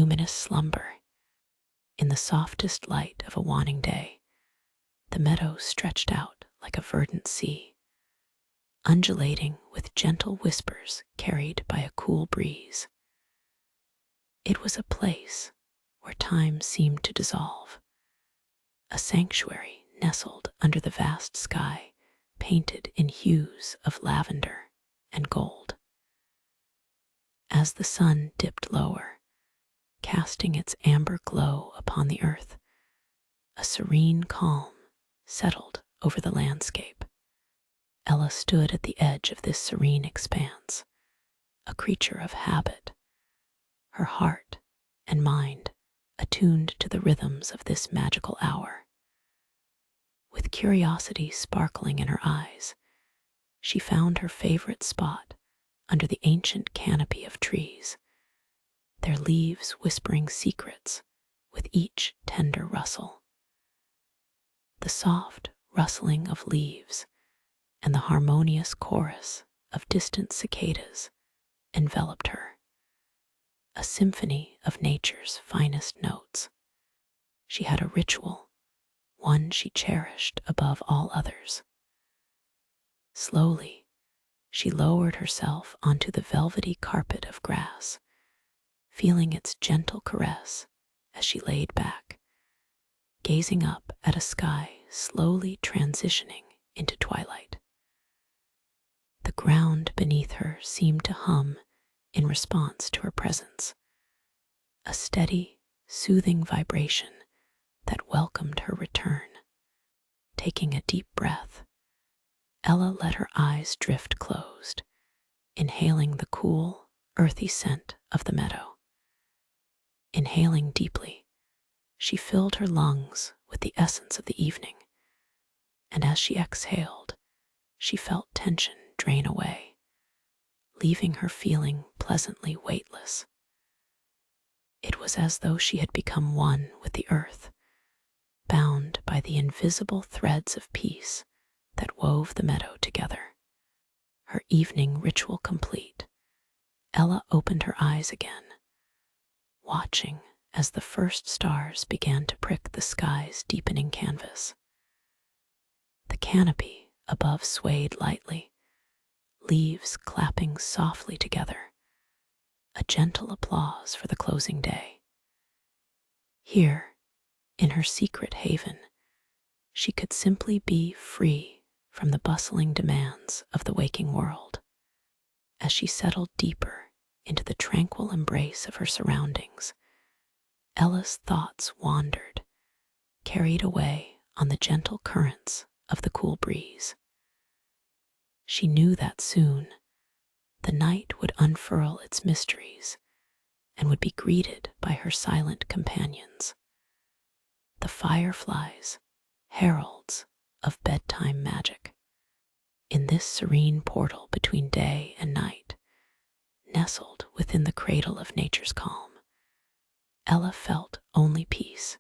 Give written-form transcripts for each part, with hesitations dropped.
luminous slumber. In the softest light of a waning day, the meadow stretched out like a verdant sea, undulating with gentle whispers carried by a cool breeze. It was a place where time seemed to dissolve, a sanctuary nestled under the vast sky, painted in hues of lavender and gold. As the sun dipped lower, casting its amber glow upon the earth, a serene calm settled over the landscape. Ella stood at the edge of this serene expanse, a creature of habit, her heart and mind attuned to the rhythms of this magical hour. With curiosity sparkling in her eyes, she found her favorite spot under the ancient canopy of trees, their leaves whispering secrets with each tender rustle. The soft rustling of leaves and the harmonious chorus of distant cicadas enveloped her, a symphony of nature's finest notes. She had a ritual, one she cherished above all others. Slowly, she lowered herself onto the velvety carpet of grass, feeling its gentle caress as she laid back, gazing up at a sky slowly transitioning into twilight. The ground beneath her seemed to hum in response to her presence, a steady, soothing vibration that welcomed her return. Taking a deep breath, Ella let her eyes drift closed, inhaling the cool, earthy scent of the meadow. Inhaling deeply, she filled her lungs with the essence of the evening, and as she exhaled, she felt tension drain away, leaving her feeling pleasantly weightless. It was as though she had become one with the earth, bound by the invisible threads of peace that wove the meadow together. Her evening ritual complete, Ella opened her eyes again, watching as the first stars began to prick the sky's deepening canvas. The canopy above swayed lightly, leaves clapping softly together, a gentle applause for the closing day. Here, in her secret haven, she could simply be free from the bustling demands of the waking world. As she settled deeper into the tranquil embrace of her surroundings, Ella's thoughts wandered, carried away on the gentle currents of the cool breeze. She knew that soon the night would unfurl its mysteries and would be greeted by her silent companions, the fireflies, heralds of bedtime magic. In this serene portal between day and night, nestled within the cradle of nature's calm, Ella felt only peace.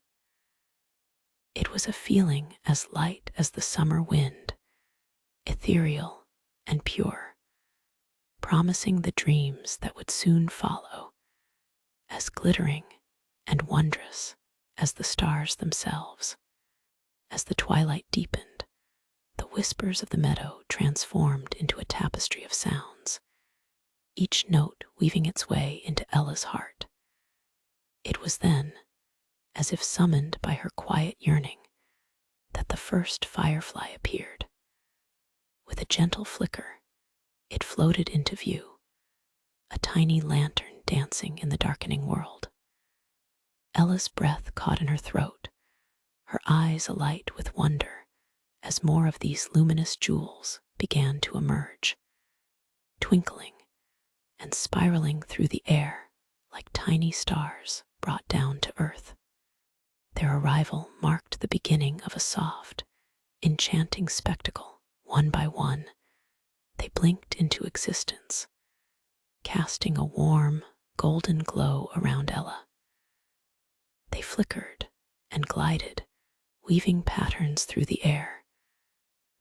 It was a feeling as light as the summer wind, ethereal and pure, promising the dreams that would soon follow, as glittering and wondrous as the stars themselves. As the twilight deepened, the whispers of the meadow transformed into a tapestry of sounds, each note weaving its way into Ella's heart. It was then, as if summoned by her quiet yearning, that the first firefly appeared. With a gentle flicker, it floated into view, a tiny lantern dancing in the darkening world. Ella's breath caught in her throat, her eyes alight with wonder as more of these luminous jewels began to emerge, twinkling and spiraling through the air like tiny stars brought down to earth. Their arrival marked the beginning of a soft, enchanting spectacle. One by one, they blinked into existence, casting a warm, golden glow around Ella. They flickered and glided, weaving patterns through the air,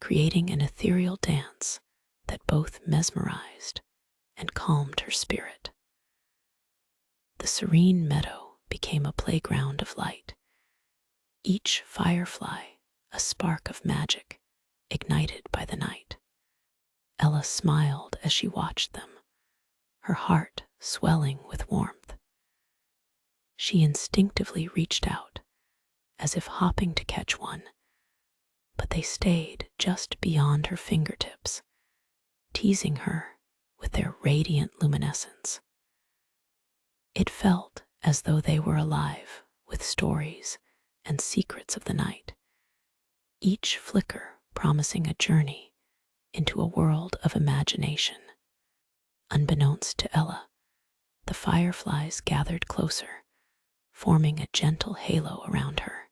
creating an ethereal dance that both mesmerized and calmed her spirit. The serene meadow became a playground of light, each firefly a spark of magic ignited by the night. Ella smiled as she watched them, her heart swelling with warmth. She instinctively reached out, as if hopping to catch one, but they stayed just beyond her fingertips, teasing her with their radiant luminescence. It felt as though they were alive with stories and secrets of the night, each flicker promising a journey into a world of imagination. Unbeknownst to Ella, the fireflies gathered closer, forming a gentle halo around her.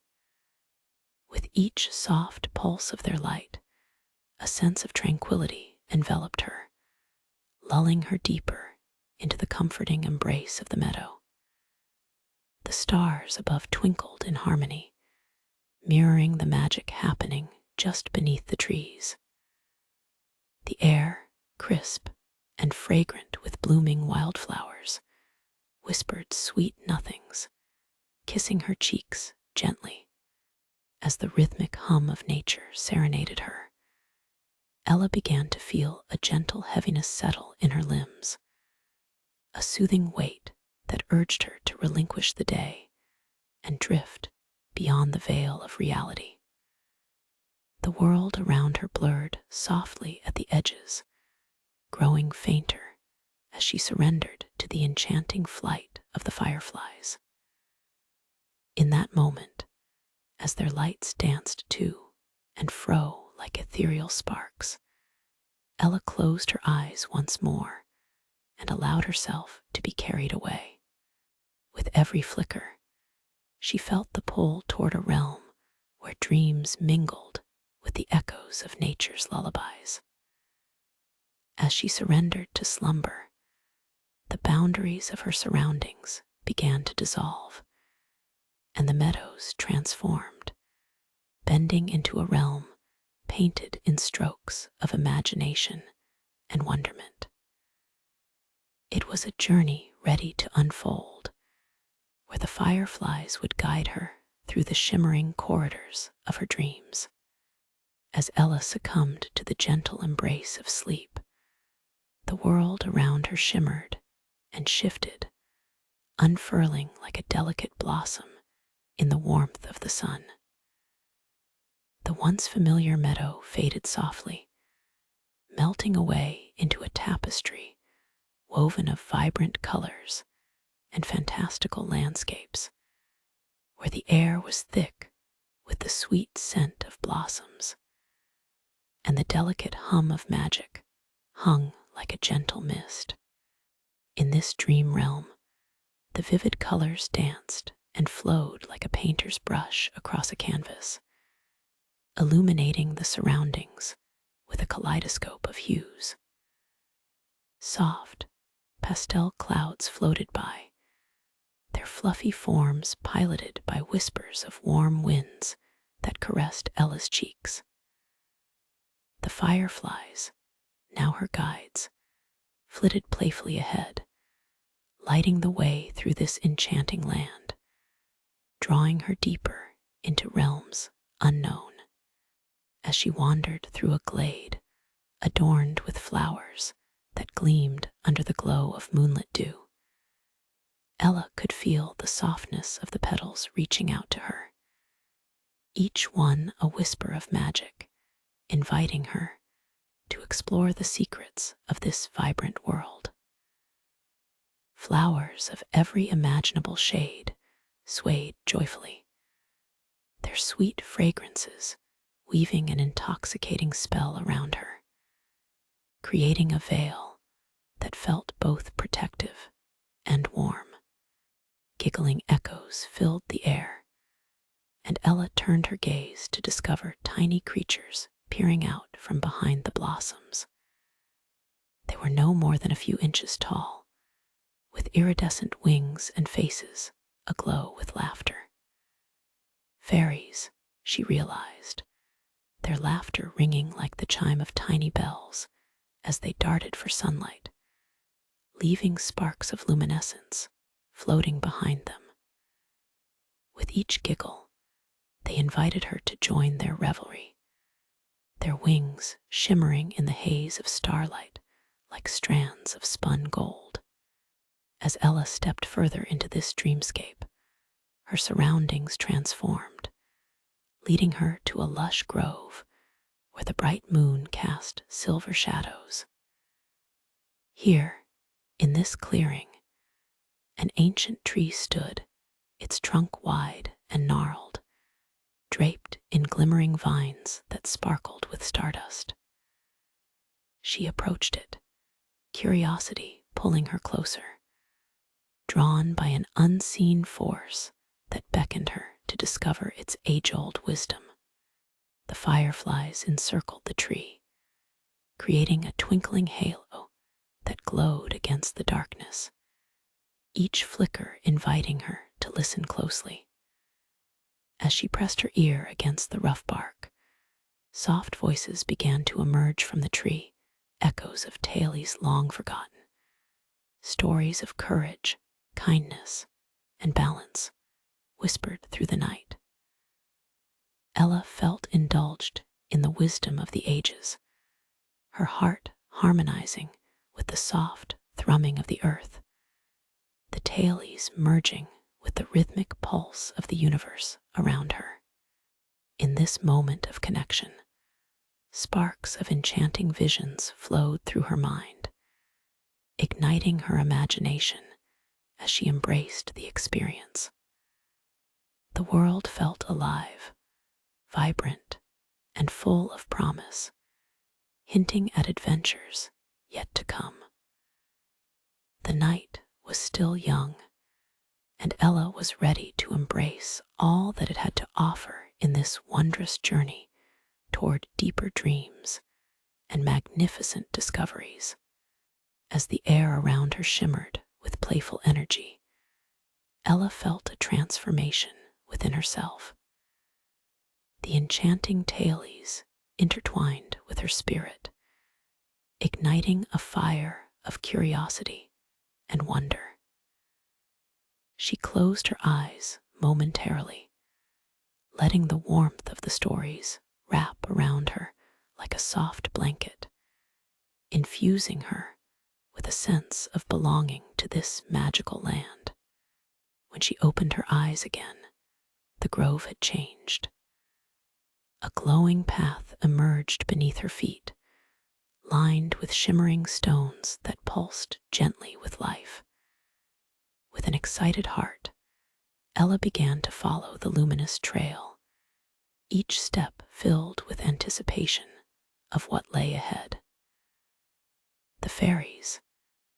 With each soft pulse of their light, a sense of tranquility enveloped her, lulling her deeper into the comforting embrace of the meadow. The stars above twinkled in harmony, mirroring the magic happening just beneath the trees. The air, crisp and fragrant with blooming wildflowers, whispered sweet nothings, kissing her cheeks gently as the rhythmic hum of nature serenaded her. Ella began to feel a gentle heaviness settle in her limbs, a soothing weight that urged her to relinquish the day and drift beyond the veil of reality. The world around her blurred softly at the edges, growing fainter as she surrendered to the enchanting flight of the fireflies. In that moment, as their lights danced to and fro like ethereal sparks, Ella closed her eyes once more and allowed herself to be carried away. With every flicker, she felt the pull toward a realm where dreams mingled with the echoes of nature's lullabies. As she surrendered to slumber, the boundaries of her surroundings began to dissolve, and the meadows transformed, bending into a realm painted in strokes of imagination and wonderment. It was a journey ready to unfold, where the fireflies would guide her through the shimmering corridors of her dreams. As Ella succumbed to the gentle embrace of sleep, the world around her shimmered and shifted, unfurling like a delicate blossom in the warmth of the sun. The once familiar meadow faded softly, melting away into a tapestry woven of vibrant colors and fantastical landscapes, where the air was thick with the sweet scent of blossoms, and the delicate hum of magic hung like a gentle mist. In this dream realm, the vivid colors danced and flowed like a painter's brush across a canvas, illuminating the surroundings with a kaleidoscope of hues. Soft, pastel clouds floated by, their fluffy forms piloted by whispers of warm winds that caressed Ella's cheeks. The fireflies, now her guides, flitted playfully ahead, lighting the way through this enchanting land, drawing her deeper into realms unknown. As she wandered through a glade adorned with flowers that gleamed under the glow of moonlit dew, Ella could feel the softness of the petals reaching out to her, each one a whisper of magic, inviting her to explore the secrets of this vibrant world. Flowers of every imaginable shade swayed joyfully, their sweet fragrances weaving an intoxicating spell around her, creating a veil that felt both protective and warm. Giggling echoes filled the air, and Ella turned her gaze to discover tiny creatures peering out from behind the blossoms. They were no more than a few inches tall, with iridescent wings and faces aglow with laughter. Fairies, she realized, their laughter ringing like the chime of tiny bells as they darted for sunlight, leaving sparks of luminescence floating behind them. With each giggle, they invited her to join their revelry, their wings shimmering in the haze of starlight like strands of spun gold. As Ella stepped further into this dreamscape, her surroundings transformed, leading her to a lush grove where the bright moon cast silver shadows. Here, in this clearing, an ancient tree stood, its trunk wide and gnarled, draped in glimmering vines that sparkled with stardust. She approached it, curiosity pulling her closer, drawn by an unseen force that beckoned her to discover its age-old wisdom. The fireflies encircled the tree, creating a twinkling halo that glowed against the darkness, each flicker inviting her to listen closely. As she pressed her ear against the rough bark, soft voices began to emerge from the tree, echoes of tales long forgotten, stories of courage, kindness, and balance whispered through the night. Ella felt indulged in the wisdom of the ages, her heart harmonizing with the soft thrumming of the earth, the tales merging with the rhythmic pulse of the universe around her. In this moment of connection, sparks of enchanting visions flowed through her mind, igniting her imagination as she embraced the experience. The world felt alive, vibrant, and full of promise, hinting at adventures yet to come. The night was still young, and Ella was ready to embrace all that it had to offer in this wondrous journey toward deeper dreams and magnificent discoveries. As the air around her shimmered with playful energy, Ella felt a transformation within herself. The enchanting tales intertwined with her spirit, igniting a fire of curiosity and wonder. She closed her eyes momentarily, letting the warmth of the stories wrap around her like a soft blanket, infusing her with a sense of belonging to this magical land. When she opened her eyes again, the grove had changed. A glowing path emerged beneath her feet, lined with shimmering stones that pulsed gently with life. With an excited heart, Ella began to follow the luminous trail, each step filled with anticipation of what lay ahead. The fairies,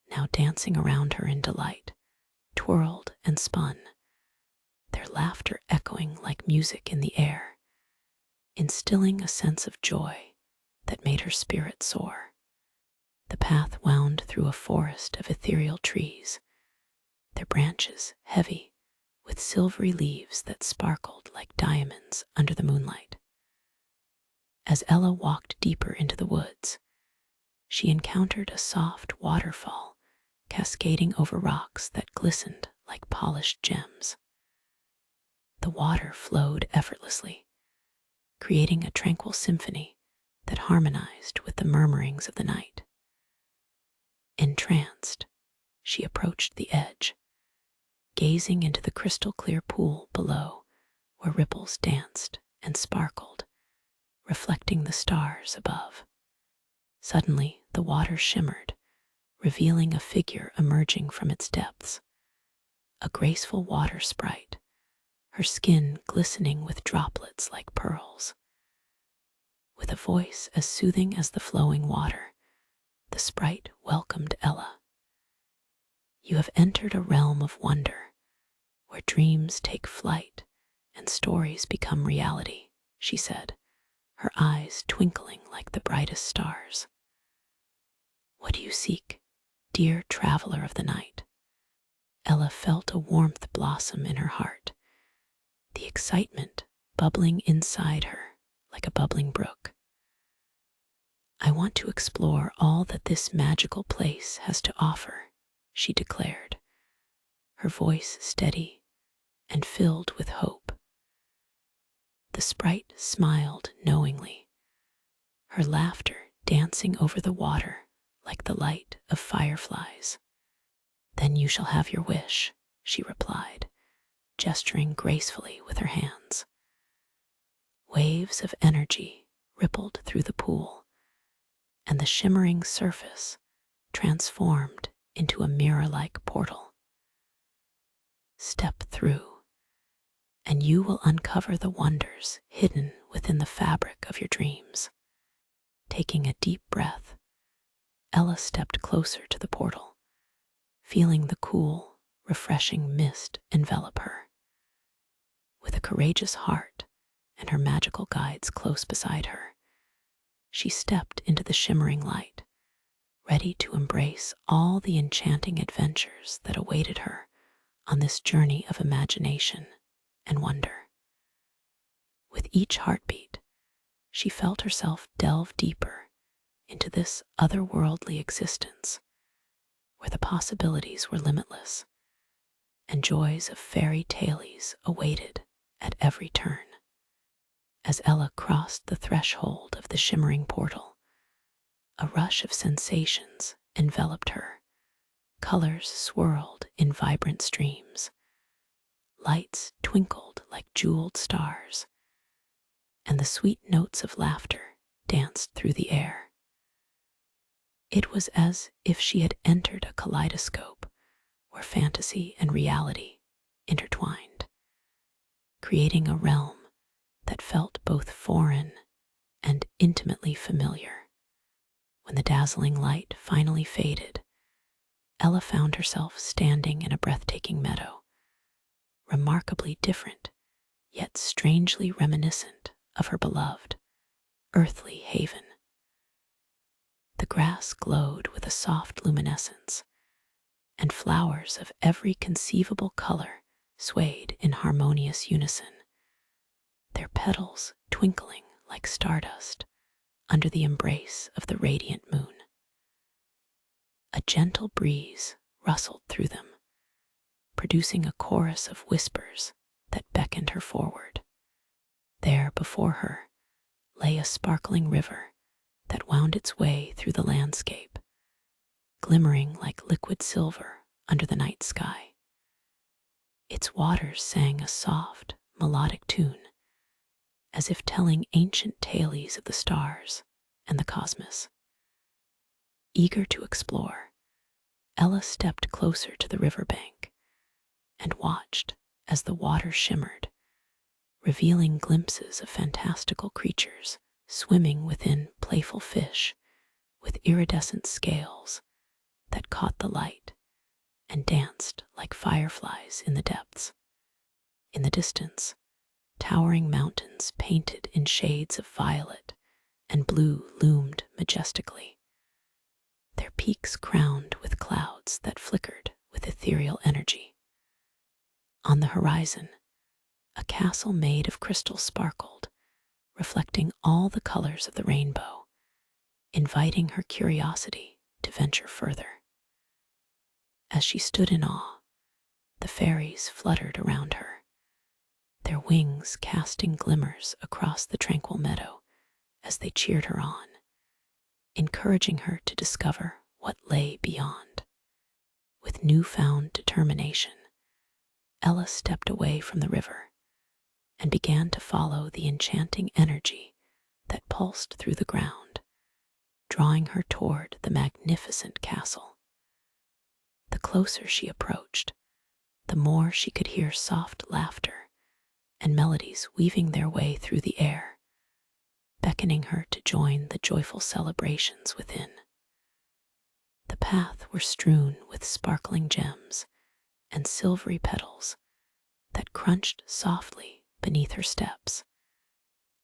now dancing around her in delight, twirled and spun, their laughter echoing like music in the air, instilling a sense of joy that made her spirit soar. The path wound through a forest of ethereal trees, their branches heavy with silvery leaves that sparkled like diamonds under the moonlight. As Ella walked deeper into the woods, she encountered a soft waterfall cascading over rocks that glistened like polished gems. The water flowed effortlessly, creating a tranquil symphony that harmonized with the murmurings of the night. Entranced, she approached the edge, gazing into the crystal clear pool below where ripples danced and sparkled, reflecting the stars above. Suddenly, the water shimmered, revealing a figure emerging from its depths, a graceful water sprite, her skin glistening with droplets like pearls. With a voice as soothing as the flowing water, the sprite welcomed Ella. "You have entered a realm of wonder, where dreams take flight and stories become reality," she said, her eyes twinkling like the brightest stars. "What do you seek, dear traveler of the night?" Ella felt a warmth blossom in her heart, the excitement bubbling inside her like a bubbling brook. "I want to explore all that this magical place has to offer," she declared, her voice steady and filled with hope. The sprite smiled knowingly, her laughter dancing over the water like the light of fireflies. "Then you shall have your wish," she replied, gesturing gracefully with her hands. Waves of energy rippled through the pool, and the shimmering surface transformed into a mirror-like portal. "Step through, and you will uncover the wonders hidden within the fabric of your dreams." Taking a deep breath, Ella stepped closer to the portal, feeling the cool, refreshing mist envelop her. With a courageous heart and her magical guides close beside her, she stepped into the shimmering light, ready to embrace all the enchanting adventures that awaited her on this journey of imagination and wonder. With each heartbeat, she felt herself delve deeper into this otherworldly existence, where the possibilities were limitless and joys of fairy tales awaited at every turn. As Ella crossed the threshold of the shimmering portal, a rush of sensations enveloped her. Colors swirled in vibrant streams, lights twinkled like jeweled stars, and the sweet notes of laughter danced through the air. It was as if she had entered a kaleidoscope where fantasy and reality intertwined, creating a realm that felt both foreign and intimately familiar. When the dazzling light finally faded, Ella found herself standing in a breathtaking meadow, remarkably different, yet strangely reminiscent of her beloved, earthly haven. The grass glowed with a soft luminescence, and flowers of every conceivable color swayed in harmonious unison, their petals twinkling like stardust under the embrace of the radiant moon. A gentle breeze rustled through them, producing a chorus of whispers that beckoned her forward. There before her lay a sparkling river that wound its way through the landscape, glimmering like liquid silver under the night sky. Its waters sang a soft, melodic tune, as if telling ancient tales of the stars and the cosmos. Eager to explore, Ella stepped closer to the riverbank and watched as the water shimmered, revealing glimpses of fantastical creatures swimming within playful fish with iridescent scales that caught the light and danced like fireflies in the depths. In the distance, towering mountains painted in shades of violet and blue loomed majestically, their peaks crowned with clouds that flickered with ethereal energy. On the horizon, a castle made of crystal sparkled, reflecting all the colors of the rainbow, inviting her curiosity to venture further. As she stood in awe, the fairies fluttered around her, their wings casting glimmers across the tranquil meadow as they cheered her on, encouraging her to discover what lay beyond. With newfound determination, Ella stepped away from the river and began to follow the enchanting energy that pulsed through the ground, drawing her toward the magnificent castle. The closer she approached, the more she could hear soft laughter and melodies weaving their way through the air, beckoning her to join the joyful celebrations within. The paths were strewn with sparkling gems and silvery petals that crunched softly beneath her steps,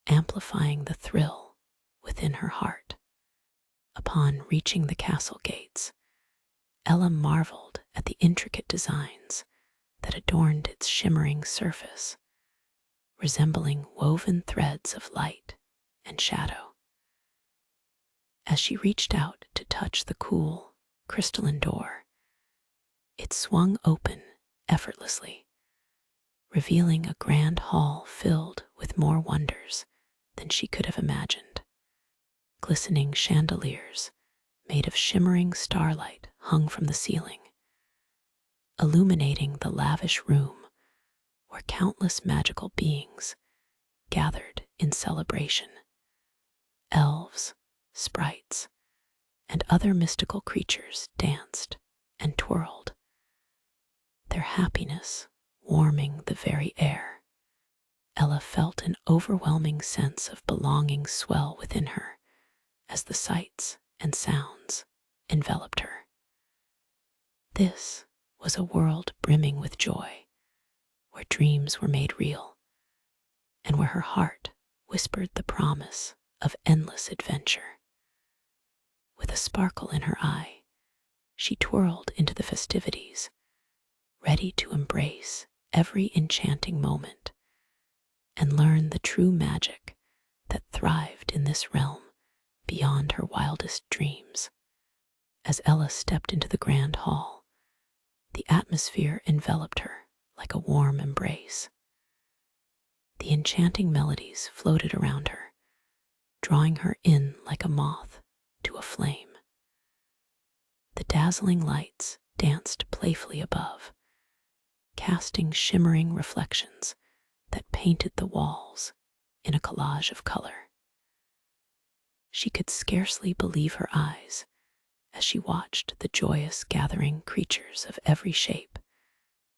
amplifying the thrill within her heart. Upon reaching the castle gates, Ella marveled at the intricate designs that adorned its shimmering surface, resembling woven threads of light and shadow. As she reached out to touch the cool, crystalline door, it swung open effortlessly, revealing a grand hall filled with more wonders than she could have imagined. Glistening chandeliers made of shimmering starlight hung from the ceiling, illuminating the lavish room where countless magical beings gathered in celebration. Elves, sprites, and other mystical creatures danced and twirled, their happiness warming the very air. Ella felt an overwhelming sense of belonging swell within her as the sights and sounds enveloped her. This was a world brimming with joy, where dreams were made real, and where her heart whispered the promise of endless adventure. With a sparkle in her eye, she twirled into the festivities, ready to embrace every enchanting moment and learn the true magic that thrived in this realm beyond her wildest dreams. As Ella stepped into the grand hall, the atmosphere enveloped her like a warm embrace. The enchanting melodies floated around her, drawing her in like a moth to a flame. The dazzling lights danced playfully above, casting shimmering reflections that painted the walls in a collage of color. She could scarcely believe her eyes as she watched the joyous gathering creatures of every shape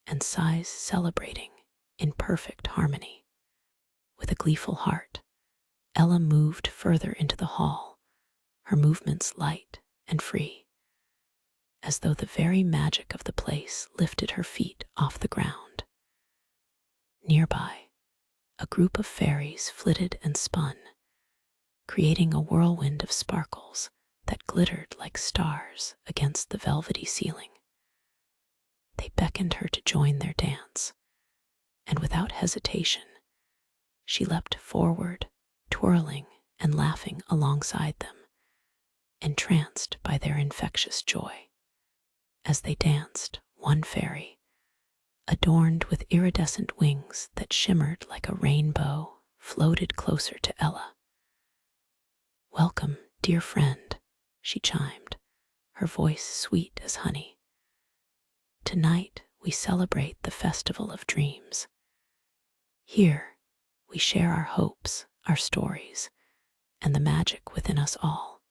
and size celebrating in perfect harmony. With a gleeful heart, Ella moved further into the hall, her movements light and free, as though the very magic of the place lifted her feet off the ground. Nearby, a group of fairies flitted and spun, creating a whirlwind of sparkles that glittered like stars against the velvety ceiling. They beckoned her to join their dance, and without hesitation, she leapt forward, twirling and laughing alongside them, entranced by their infectious joy. As they danced, one fairy, adorned with iridescent wings that shimmered like a rainbow, floated closer to Ella. "Welcome, dear friend," she chimed, her voice sweet as honey. "Tonight we celebrate the festival of dreams. Here we share our hopes, our stories, and the magic within us all."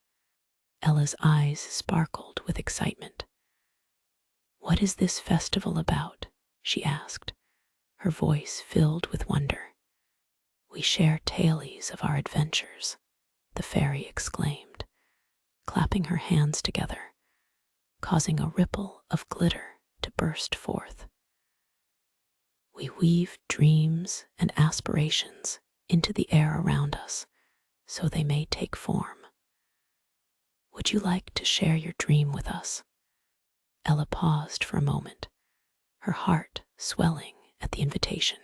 Ella's eyes sparkled with excitement. "What is this festival about?" she asked, her voice filled with wonder. "We share tales of our adventures," the fairy exclaimed, clapping her hands together, causing a ripple of glitter to burst forth. "We weave dreams and aspirations into the air around us so they may take form. Would you like to share your dream with us?" Ella paused for a moment, her heart swelling at the invitation.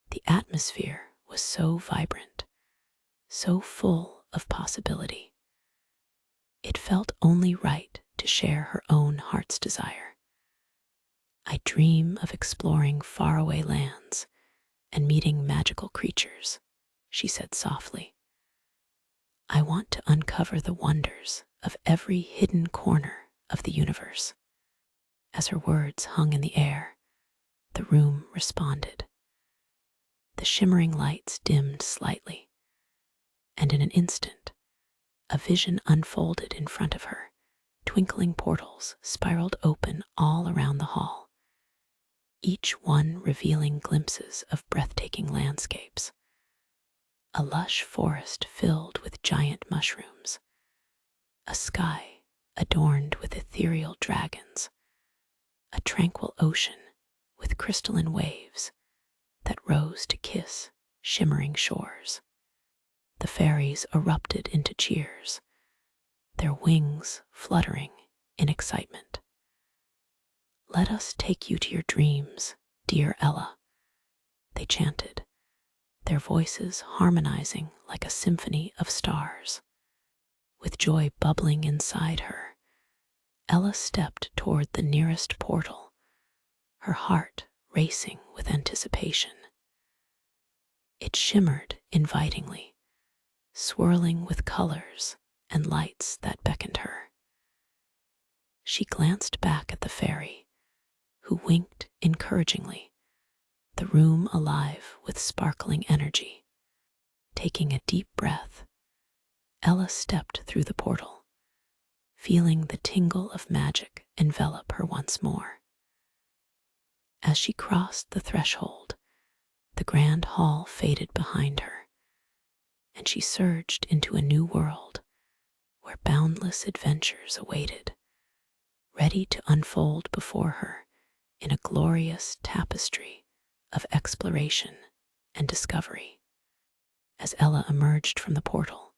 The atmosphere was so vibrant, so full of possibility. It felt only right to share her own heart's desire. "I dream of exploring faraway lands and meeting magical creatures," she said softly. "I want to uncover the wonders of every hidden corner of the universe." As her words hung in the air, the room responded. The shimmering lights dimmed slightly, and in an instant, a vision unfolded in front of her. Twinkling portals spiraled open all around the hall, each one revealing glimpses of breathtaking landscapes. A lush forest filled with giant mushrooms, a sky adorned with ethereal dragons, a tranquil ocean with crystalline waves that rose to kiss shimmering shores. The fairies erupted into cheers, their wings fluttering in excitement. "Let us take you to your dreams, dear Ella," they chanted, their voices harmonizing like a symphony of stars. With joy bubbling inside her, Ella stepped toward the nearest portal, her heart racing with anticipation. It shimmered invitingly, swirling with colors and lights that beckoned her. She glanced back at the fairy, who winked encouragingly, the room alive with sparkling energy. Taking a deep breath, Ella stepped through the portal, feeling the tingle of magic envelop her once more. As she crossed the threshold, the grand hall faded behind her, and she surged into a new world where boundless adventures awaited, ready to unfold before her in a glorious tapestry of exploration and discovery. As Ella emerged from the portal,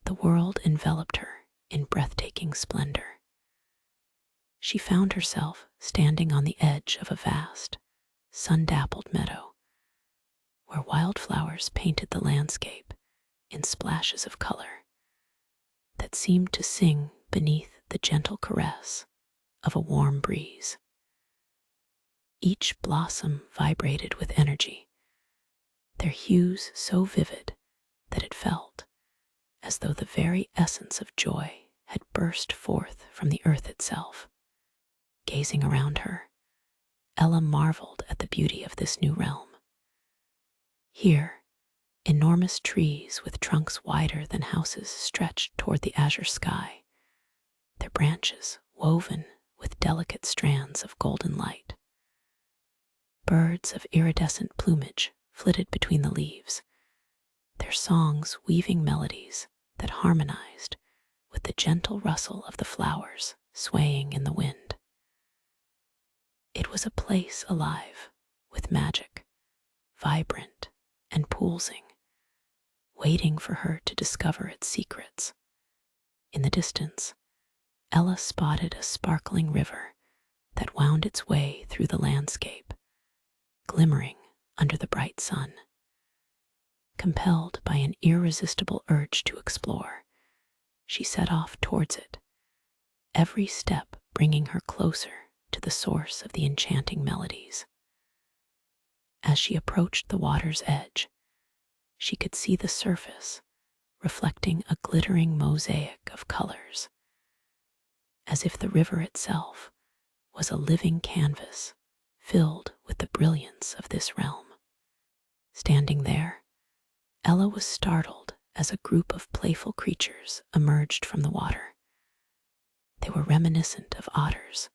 the world enveloped her in breathtaking splendor. She found herself standing on the edge of a vast, sun-dappled meadow, where wildflowers painted the landscape in splashes of color that seemed to sing beneath the gentle caress of a warm breeze. Each blossom vibrated with energy, their hues so vivid that it felt as though the very essence of joy had burst forth from the earth itself. Gazing around her, Ella marveled at the beauty of this new realm. Here, enormous trees with trunks wider than houses stretched toward the azure sky, their branches woven with delicate strands of golden light. Birds of iridescent plumage flitted between the leaves, their songs weaving melodies that harmonized with the gentle rustle of the flowers swaying in the wind. It was a place alive with magic, vibrant and pulsing, waiting for her to discover its secrets. In the distance, Ella spotted a sparkling river that wound its way through the landscape, glimmering under the bright sun. Compelled by an irresistible urge to explore, she set off towards it, every step bringing her closer to the source of the enchanting melodies. As she approached the water's edge, she could see the surface reflecting a glittering mosaic of colors, as if the river itself was a living canvas filled with the brilliance of this realm. Standing there, Ella was startled as a group of playful creatures emerged from the water. They were reminiscent of otters,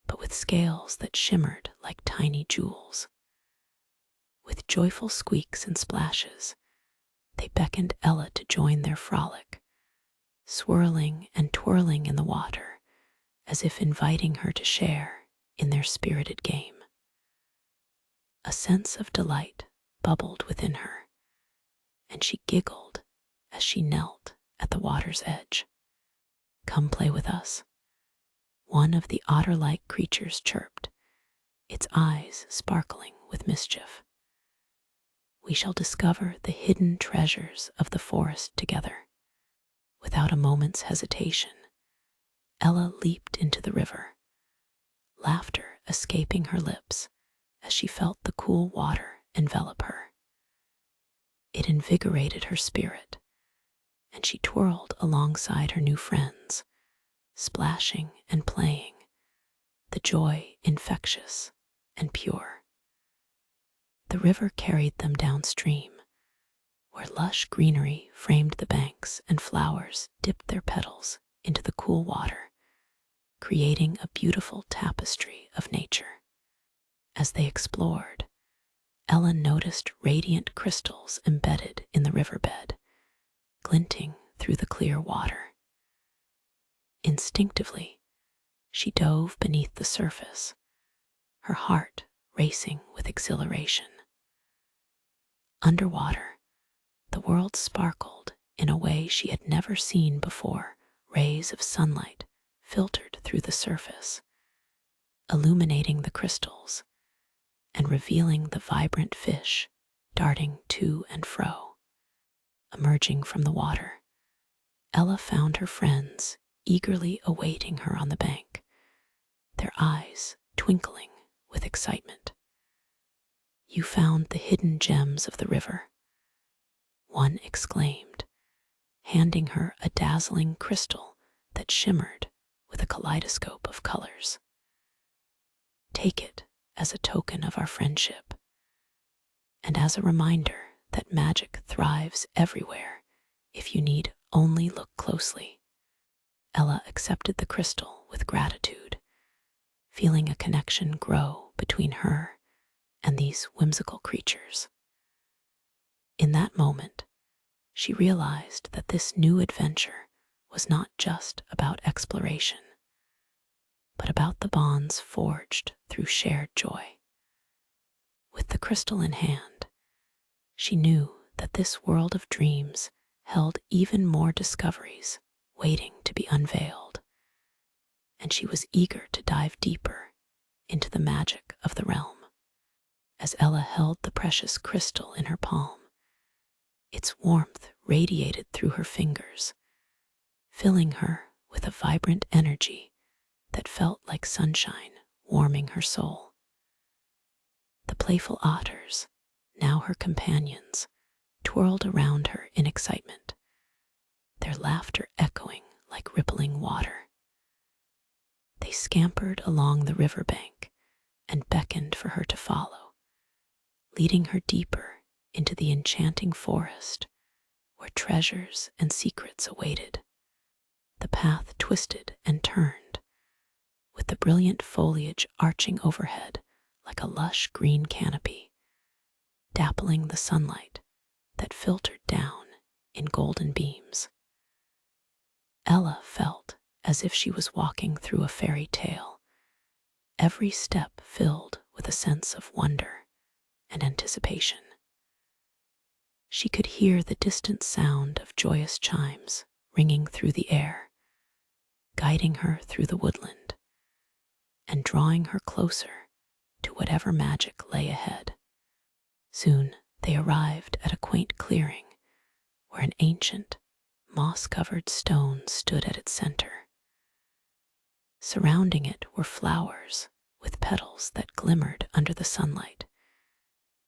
but with scales that shimmered like tiny jewels. With joyful squeaks and splashes, they beckoned Ella to join their frolic, swirling and twirling in the water as if inviting her to share in their spirited game. A sense of delight bubbled within her, and she giggled as she knelt at the water's edge. "Come play with us," one of the otter-like creatures chirped, its eyes sparkling with mischief. "We shall discover the hidden treasures of the forest together." Without a moment's hesitation, Ella leaped into the river, laughter escaping her lips as she felt the cool water envelop her. It invigorated her spirit, and she twirled alongside her new friends, splashing and playing, the joy infectious and pure. The river carried them downstream, where lush greenery framed the banks and flowers dipped their petals into the cool water, creating a beautiful tapestry of nature. As they explored, Ella noticed radiant crystals embedded in the riverbed, glinting through the clear water. Instinctively, she dove beneath the surface, her heart racing with exhilaration. Underwater, the world sparkled in a way she had never seen before. Rays of sunlight filtered through the surface, illuminating the crystals and revealing the vibrant fish darting to and fro. Emerging from the water, Ella found her friends eagerly awaiting her on the bank, their eyes twinkling with excitement. "You found the hidden gems of the river," one exclaimed, handing her a dazzling crystal that shimmered with a kaleidoscope of colors. "Take it as a token of our friendship, and as a reminder that magic thrives everywhere if you need only look closely." Ella accepted the crystal with gratitude, feeling a connection grow between her and these whimsical creatures. In that moment, she realized that this new adventure was not just about exploration, but about the bonds forged through shared joy. With the crystal in hand, she knew that this world of dreams held even more discoveries waiting to be unveiled, and she was eager to dive deeper into the magic of the realm. As Ella held the precious crystal in her palm, its warmth radiated through her fingers, filling her with a vibrant energy that felt like sunshine warming her soul. The playful otters, now her companions, twirled around her in excitement, their laughter echoing like rippling water. They scampered along the riverbank and beckoned for her to follow, leading her deeper into the enchanting forest where treasures and secrets awaited. The path twisted and turned, with the brilliant foliage arching overhead like a lush green canopy, dappling the sunlight that filtered down in golden beams. Ella felt as if she was walking through a fairy tale, every step filled with a sense of wonder and anticipation. She could hear the distant sound of joyous chimes ringing through the air, guiding her through the woodland and drawing her closer to whatever magic lay ahead. Soon they arrived at a quaint clearing where an ancient, moss-covered stone stood at its center. Surrounding it were flowers with petals that glimmered under the sunlight,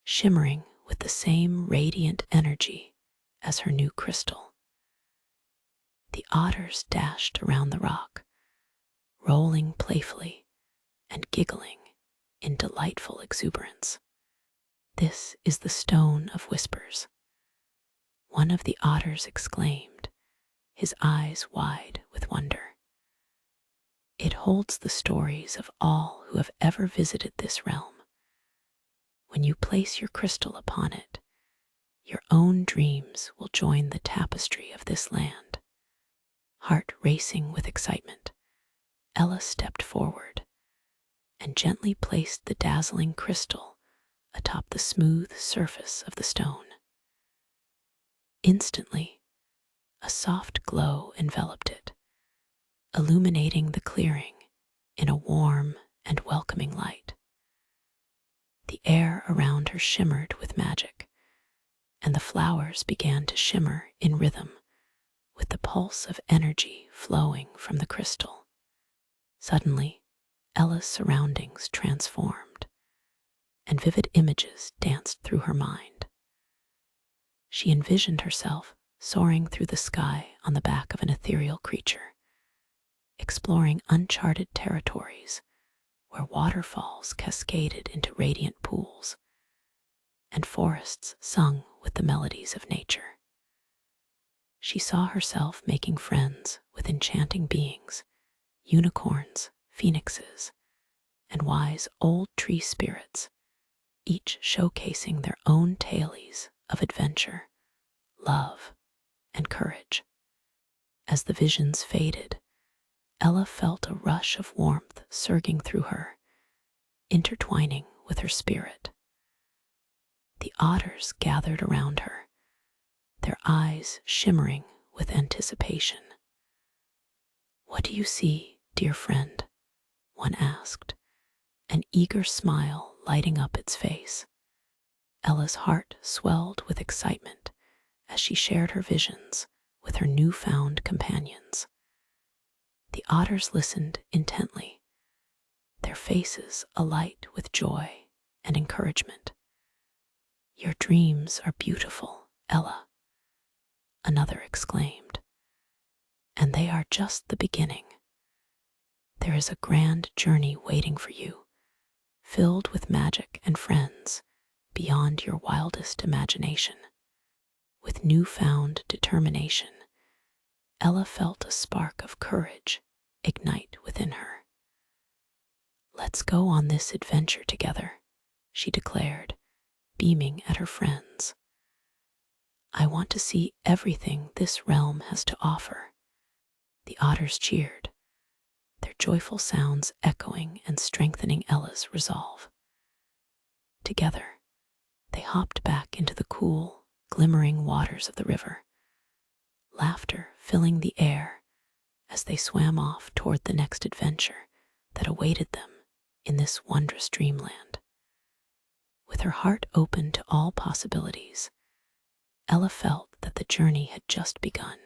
shimmering with the same radiant energy as her new crystal. The otters dashed around the rock, rolling playfully and giggling in delightful exuberance. "This is the Stone of Whispers," one of the otters exclaimed, his eyes wide with wonder. "It holds the stories of all who have ever visited this realm. When you place your crystal upon it, your own dreams will join the tapestry of this land." Heart racing with excitement, Ella stepped forward and gently placed the dazzling crystal atop the smooth surface of the stone. Instantly, a soft glow enveloped it, illuminating the clearing in a warm and welcoming light. The air around her shimmered with magic, and the flowers began to shimmer in rhythm with the pulse of energy flowing from the crystal. Suddenly, Ella's surroundings transformed, and vivid images danced through her mind. She envisioned herself soaring through the sky on the back of an ethereal creature, exploring uncharted territories where waterfalls cascaded into radiant pools and forests sung with the melodies of nature. She saw herself making friends with enchanting beings, unicorns, phoenixes, and wise old tree spirits, each showcasing their own tales of adventure, love, and courage. As the visions faded, Ella felt a rush of warmth surging through her, intertwining with her spirit. The otters gathered around her, their eyes shimmering with anticipation. "What do you see, dear friend?" one asked, an eager smile lighting up its face. Ella's heart swelled with excitement as she shared her visions with her newfound companions. The otters listened intently, their faces alight with joy and encouragement. "Your dreams are beautiful, Ella," another exclaimed, "and they are just the beginning. There is a grand journey waiting for you, filled with magic and friends beyond your wildest imagination." With newfound determination, Ella felt a spark of courage ignite within her. "Let's go on this adventure together," she declared, beaming at her friends. "I want to see everything this realm has to offer." The otters cheered, their joyful sounds echoing and strengthening Ella's resolve. Together, they hopped back into the cool, glimmering waters of the river, laughter filling the air as they swam off toward the next adventure that awaited them in this wondrous dreamland. With her heart open to all possibilities, Ella felt that the journey had just begun,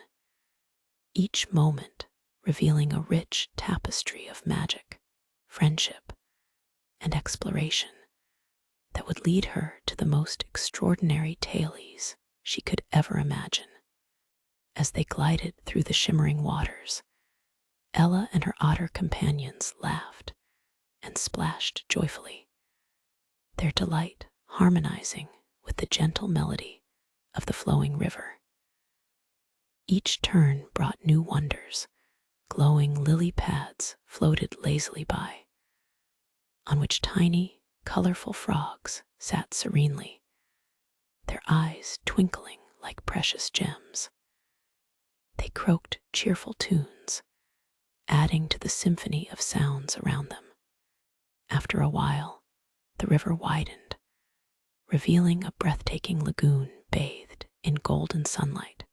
each moment revealing a rich tapestry of magic, friendship, and exploration that would lead her to the most extraordinary tales she could ever imagine. As they glided through the shimmering waters, Ella and her otter companions laughed and splashed joyfully, their delight harmonizing with the gentle melody of the flowing river. Each turn brought new wonders. Glowing lily pads floated lazily by, on which tiny, colorful frogs sat serenely, their eyes twinkling like precious gems. They croaked cheerful tunes, adding to the symphony of sounds around them. After a while, the river widened, revealing a breathtaking lagoon bathed in golden sunlight.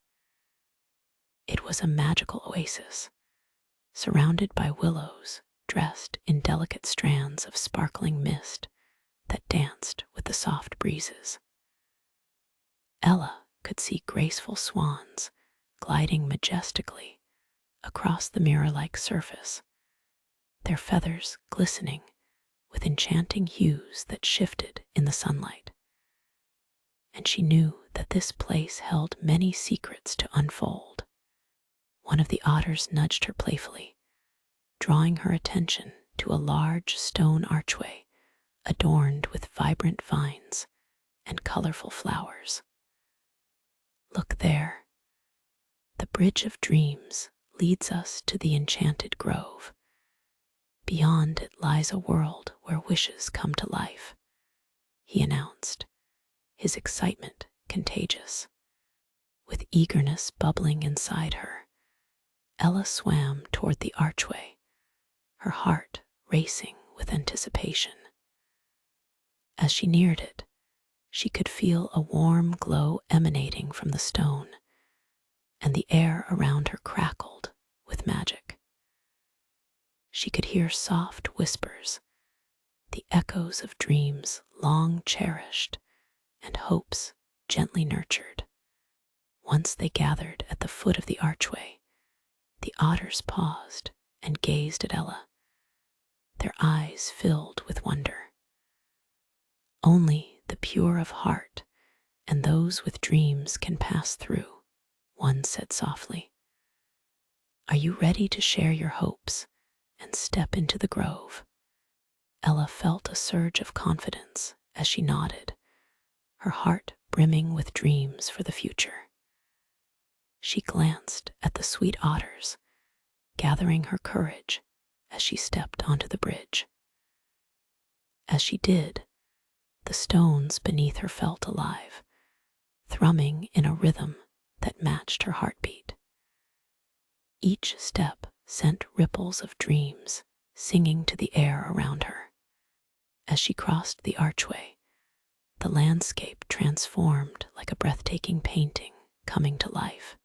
It was a magical oasis, surrounded by willows dressed in delicate strands of sparkling mist that danced with the soft breezes. Ella could see graceful swans gliding majestically across the mirror-like surface, their feathers glistening with enchanting hues that shifted in the sunlight. And she knew that this place held many secrets to unfold. One of the otters nudged her playfully, drawing her attention to a large stone archway adorned with vibrant vines and colorful flowers. "Look there. The Bridge of Dreams leads us to the enchanted grove. Beyond it lies a world where wishes come to life," he announced, his excitement contagious. With eagerness bubbling inside her, Ella swam toward the archway, her heart racing with anticipation. As she neared it, she could feel a warm glow emanating from the stone, and the air around her crackled with magic. She could hear soft whispers, the echoes of dreams long cherished and hopes gently nurtured. Once they gathered at the foot of the archway, the otters paused and gazed at Ella, their eyes filled with wonder. "Only the pure of heart and those with dreams can pass through," one said softly. "Are you ready to share your hopes and step into the grove?" Ella felt a surge of confidence as she nodded, her heart brimming with dreams for the future. She glanced at the sweet otters, gathering her courage as she stepped onto the bridge. As she did, the stones beneath her felt alive, thrumming in a rhythm that matched her heartbeat. Each step sent ripples of dreams singing to the air around her. As she crossed the archway, the landscape transformed like a breathtaking painting coming to life.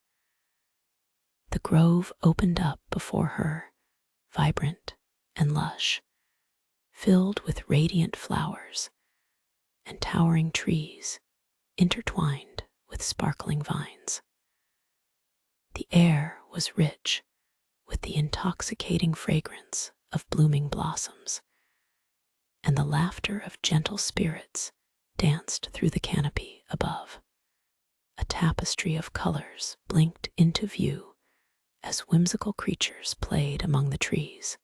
The grove opened up before her, vibrant and lush, filled with radiant flowers and towering trees intertwined with sparkling vines. The air was rich with the intoxicating fragrance of blooming blossoms, and the laughter of gentle spirits danced through the canopy above. A tapestry of colors blinked into view as whimsical creatures played among the trees,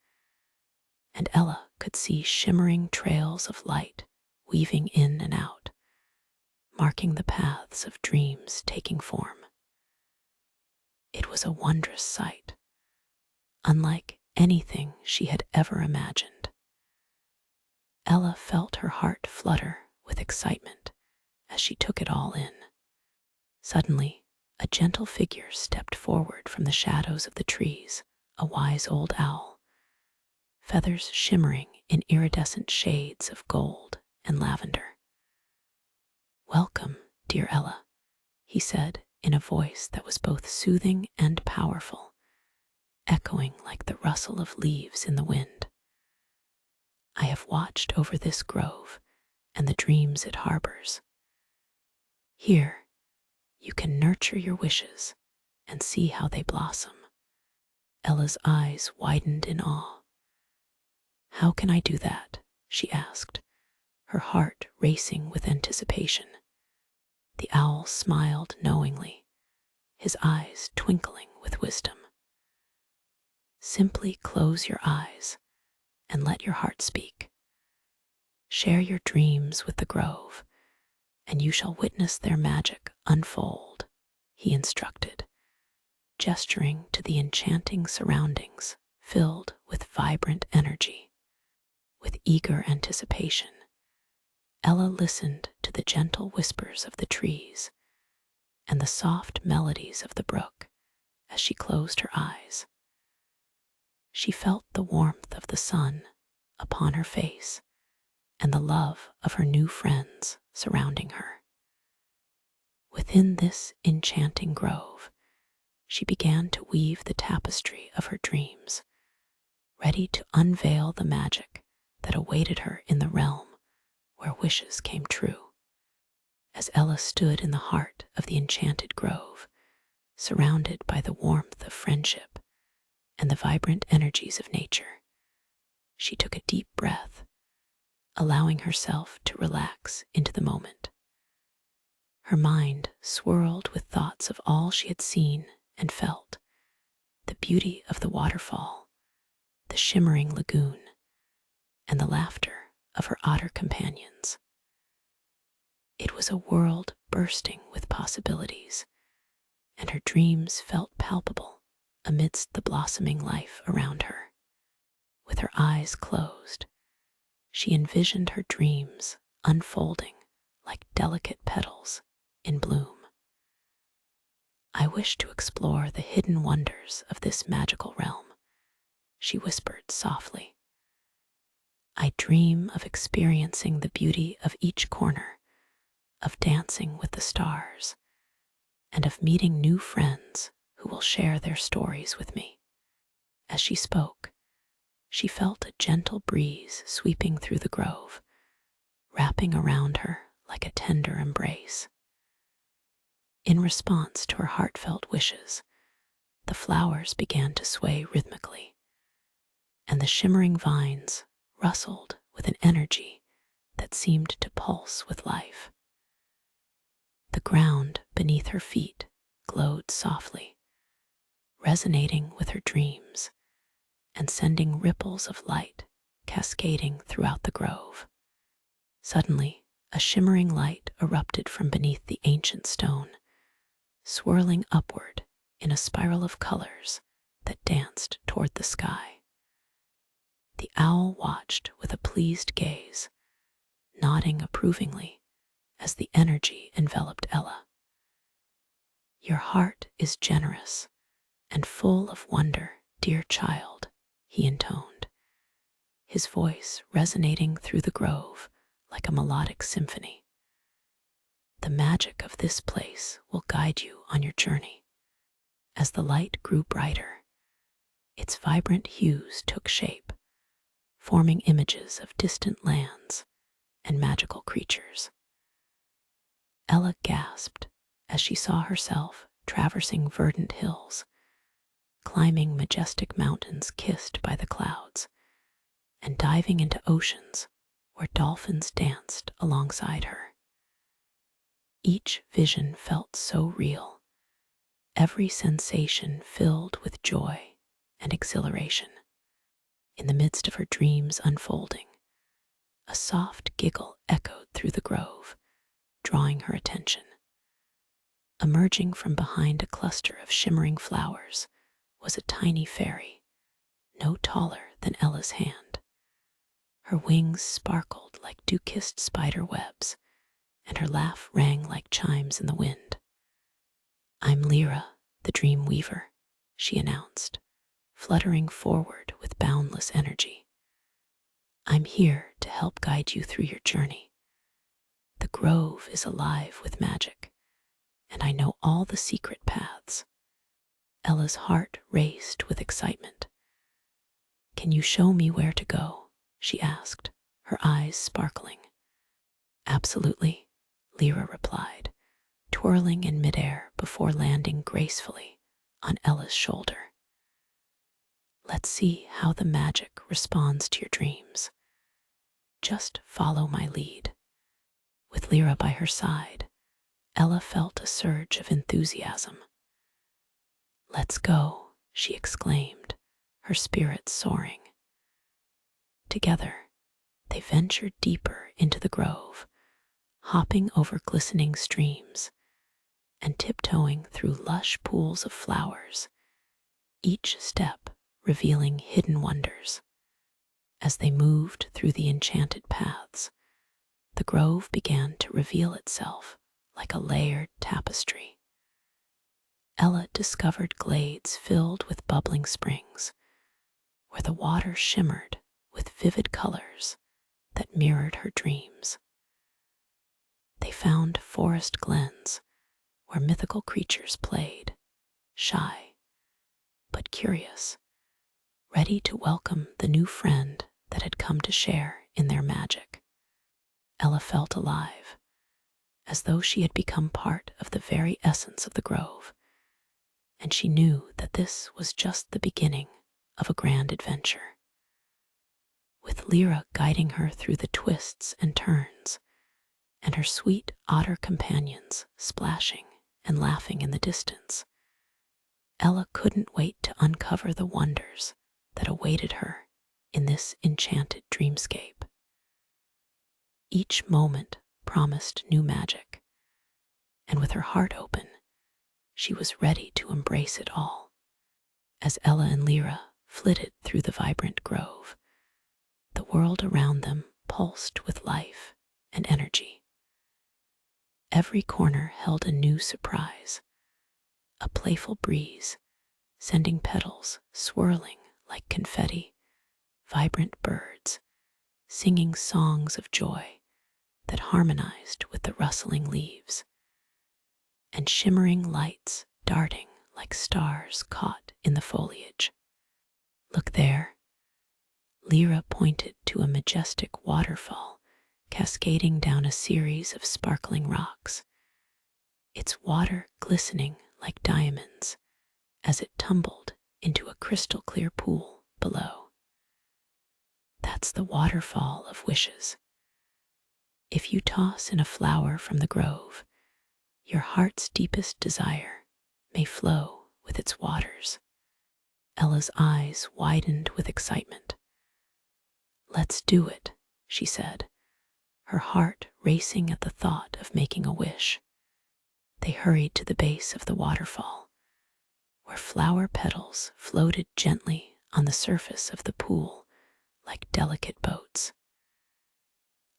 and Ella could see shimmering trails of light weaving in and out, marking the paths of dreams taking form. It was a wondrous sight, unlike anything she had ever imagined. Ella felt her heart flutter with excitement as she took it all in. Suddenly, a gentle figure stepped forward from the shadows of the trees, a wise old owl, feathers shimmering in iridescent shades of gold and lavender. "Welcome, dear Ella," he said in a voice that was both soothing and powerful, echoing like the rustle of leaves in the wind. "I have watched over this grove and the dreams it harbors. Here, you can nurture your wishes and see how they blossom." Ella's eyes widened in awe. "How can I do that?" she asked, her heart racing with anticipation. The owl smiled knowingly, his eyes twinkling with wisdom. "Simply close your eyes and let your heart speak. Share your dreams with the grove, and you shall witness their magic unfold," he instructed, gesturing to the enchanting surroundings filled with vibrant energy. With eager anticipation, Ella listened to the gentle whispers of the trees and the soft melodies of the brook as she closed her eyes. She felt the warmth of the sun upon her face and the love of her new friends surrounding her. Within this enchanting grove, she began to weave the tapestry of her dreams, ready to unveil the magic that awaited her in the realm where wishes came true. As Ella stood in the heart of the enchanted grove, surrounded by the warmth of friendship and the vibrant energies of nature, she took a deep breath, allowing herself to relax into the moment. Her mind swirled with thoughts of all she had seen and felt: the beauty of the waterfall, the shimmering lagoon, and the laughter of her otter companions. It was a world bursting with possibilities, and her dreams felt palpable amidst the blossoming life around her. With her eyes closed, she envisioned her dreams unfolding like delicate petals in bloom. "I wish to explore the hidden wonders of this magical realm," she whispered softly. "I dream of experiencing the beauty of each corner, of dancing with the stars, and of meeting new friends who will share their stories with me." As she spoke, she felt a gentle breeze sweeping through the grove, wrapping around her like a tender embrace. In response to her heartfelt wishes, the flowers began to sway rhythmically, and the shimmering vines rustled with an energy that seemed to pulse with life. The ground beneath her feet glowed softly, resonating with her dreams and sending ripples of light cascading throughout the grove. Suddenly, a shimmering light erupted from beneath the ancient stone, swirling upward in a spiral of colors that danced toward the sky. The owl watched with a pleased gaze, nodding approvingly as the energy enveloped Ella. "Your heart is generous and full of wonder, dear child," he intoned, his voice resonating through the grove like a melodic symphony. "The magic of this place will guide you on your journey." As the light grew brighter, its vibrant hues took shape, forming images of distant lands and magical creatures. Ella gasped as she saw herself traversing verdant hills, climbing majestic mountains kissed by the clouds, and diving into oceans where dolphins danced alongside her. Each vision felt so real, every sensation filled with joy and exhilaration. In the midst of her dreams unfolding, a soft giggle echoed through the grove, drawing her attention. Emerging from behind a cluster of shimmering flowers was a tiny fairy, no taller than Ella's hand. Her wings sparkled like dew-kissed spider webs, and her laugh rang like chimes in the wind. "I'm Lyra, the dream weaver," she announced, fluttering forward with boundless energy. "I'm here to help guide you through your journey. The grove is alive with magic, and I know all the secret paths." Ella's heart raced with excitement. "Can you show me where to go?" she asked, her eyes sparkling. "Absolutely," Lyra replied, twirling in midair before landing gracefully on Ella's shoulder. "Let's see how the magic responds to your dreams. Just follow my lead." With Lyra by her side, Ella felt a surge of enthusiasm. "Let's go," she exclaimed, her spirits soaring. Together, they ventured deeper into the grove, hopping over glistening streams and tiptoeing through lush pools of flowers, each step revealing hidden wonders. As they moved through the enchanted paths, the grove began to reveal itself like a layered tapestry. Ella discovered glades filled with bubbling springs, where the water shimmered with vivid colors that mirrored her dreams. They found forest glens where mythical creatures played, shy but curious, ready to welcome the new friend that had come to share in their magic. Ella felt alive, as though she had become part of the very essence of the grove, and she knew that this was just the beginning of a grand adventure. With Lyra guiding her through the twists and turns, and her sweet otter companions splashing and laughing in the distance, Ella couldn't wait to uncover the wonders that awaited her in this enchanted dreamscape. Each moment promised new magic, and with her heart open, she was ready to embrace it all. As Ella and Lyra flitted through the vibrant grove, the world around them pulsed with life and energy. Every corner held a new surprise, a playful breeze sending petals swirling like confetti, vibrant birds singing songs of joy that harmonized with the rustling leaves, and shimmering lights darting like stars caught in the foliage. "Look there," Lyra pointed to a majestic waterfall cascading down a series of sparkling rocks, its water glistening like diamonds as it tumbled into a crystal-clear pool below. "That's the waterfall of wishes. If you toss in a flower from the grove, your heart's deepest desire may flow with its waters." Ella's eyes widened with excitement. "Let's do it," she said, her heart racing at the thought of making a wish. They hurried to the base of the waterfall, where flower petals floated gently on the surface of the pool like delicate boats.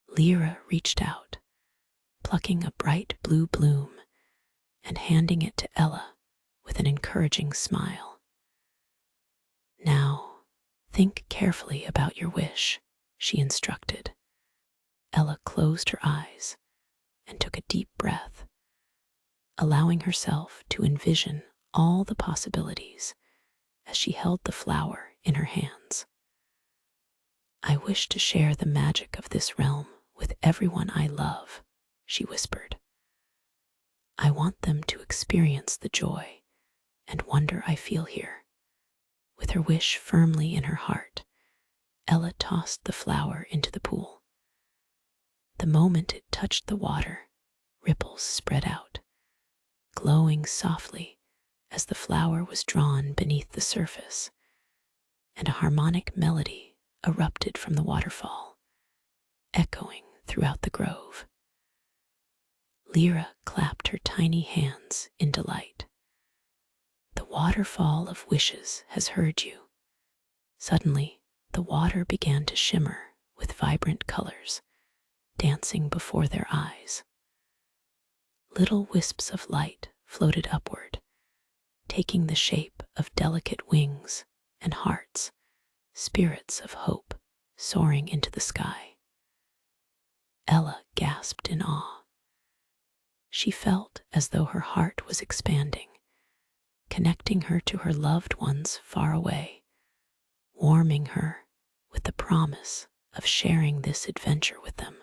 Lyra reached out, plucking a bright blue bloom and handing it to Ella with an encouraging smile. "Now, think carefully about your wish," she instructed. Ella closed her eyes and took a deep breath, allowing herself to envision all the possibilities as she held the flower in her hands. "I wish to share the magic of this realm with everyone I love," she whispered. "I want them to experience the joy and wonder I feel here." With her wish firmly in her heart, Ella tossed the flower into the pool. The moment it touched the water, ripples spread out, glowing softly as the flower was drawn beneath the surface, and a harmonic melody erupted from the waterfall, echoing throughout the grove. Lyra clapped her tiny hands in delight. The waterfall of wishes has heard you. Suddenly, the water began to shimmer with vibrant colors, dancing before their eyes. Little wisps of light floated upward, taking the shape of delicate wings and hearts, spirits of hope soaring into the sky. Ella gasped in awe. She felt as though her heart was expanding, connecting her to her loved ones far away, warming her with the promise of sharing this adventure with them.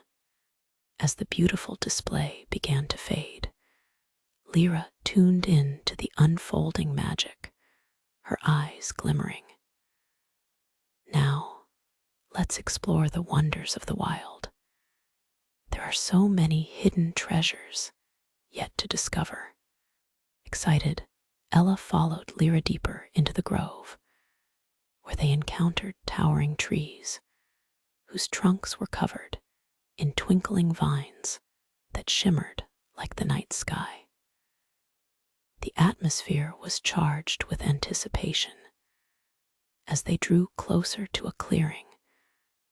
As the beautiful display began to fade, Lyra tuned in to the unfolding magic, her eyes glimmering. Now, let's explore the wonders of the wild. There are so many hidden treasures yet to discover. Excited, Ella followed Lyra deeper into the grove, where they encountered towering trees whose trunks were covered in twinkling vines that shimmered like the night sky. The atmosphere was charged with anticipation as they drew closer to a clearing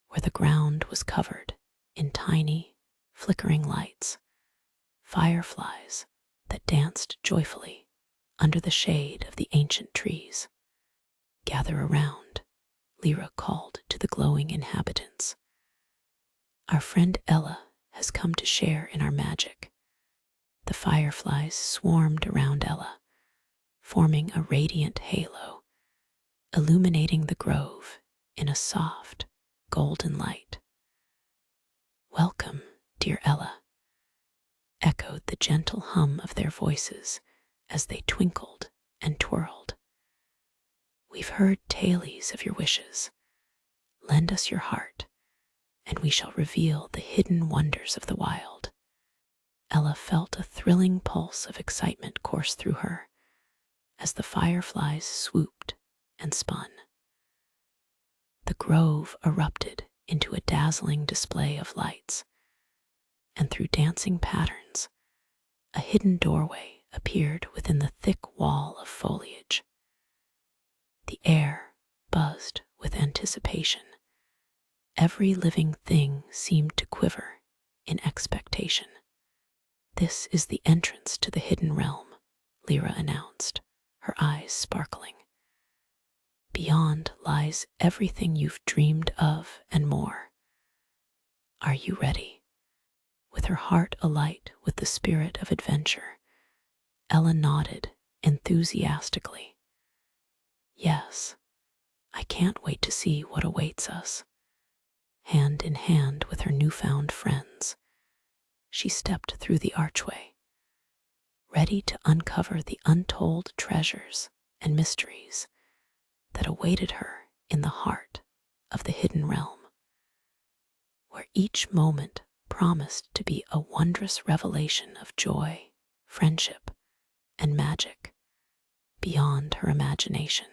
where the ground was covered in tiny, flickering lights, fireflies that danced joyfully under the shade of the ancient trees. Gather around, Lyra called to the glowing inhabitants. Our friend Ella has come to share in our magic. The fireflies swarmed around Ella, forming a radiant halo, illuminating the grove in a soft, golden light. Welcome, dear Ella, echoed the gentle hum of their voices as they twinkled and twirled. We've heard tales of your wishes. Lend us your heart, and we shall reveal the hidden wonders of the wild. Ella felt a thrilling pulse of excitement course through her as the fireflies swooped and spun. The grove erupted into a dazzling display of lights, and through dancing patterns, a hidden doorway appeared within the thick wall of foliage. The air buzzed with anticipation. Every living thing seemed to quiver in expectation. This is the entrance to the hidden realm, Lyra announced, her eyes sparkling. Beyond lies everything you've dreamed of and more. Are you ready? With her heart alight with the spirit of adventure, Ella nodded enthusiastically. Yes, I can't wait to see what awaits us. Hand in hand with her newfound friends, she stepped through the archway, ready to uncover the untold treasures and mysteries that awaited her in the heart of the hidden realm, where each moment promised to be a wondrous revelation of joy, friendship, and magic beyond her imagination.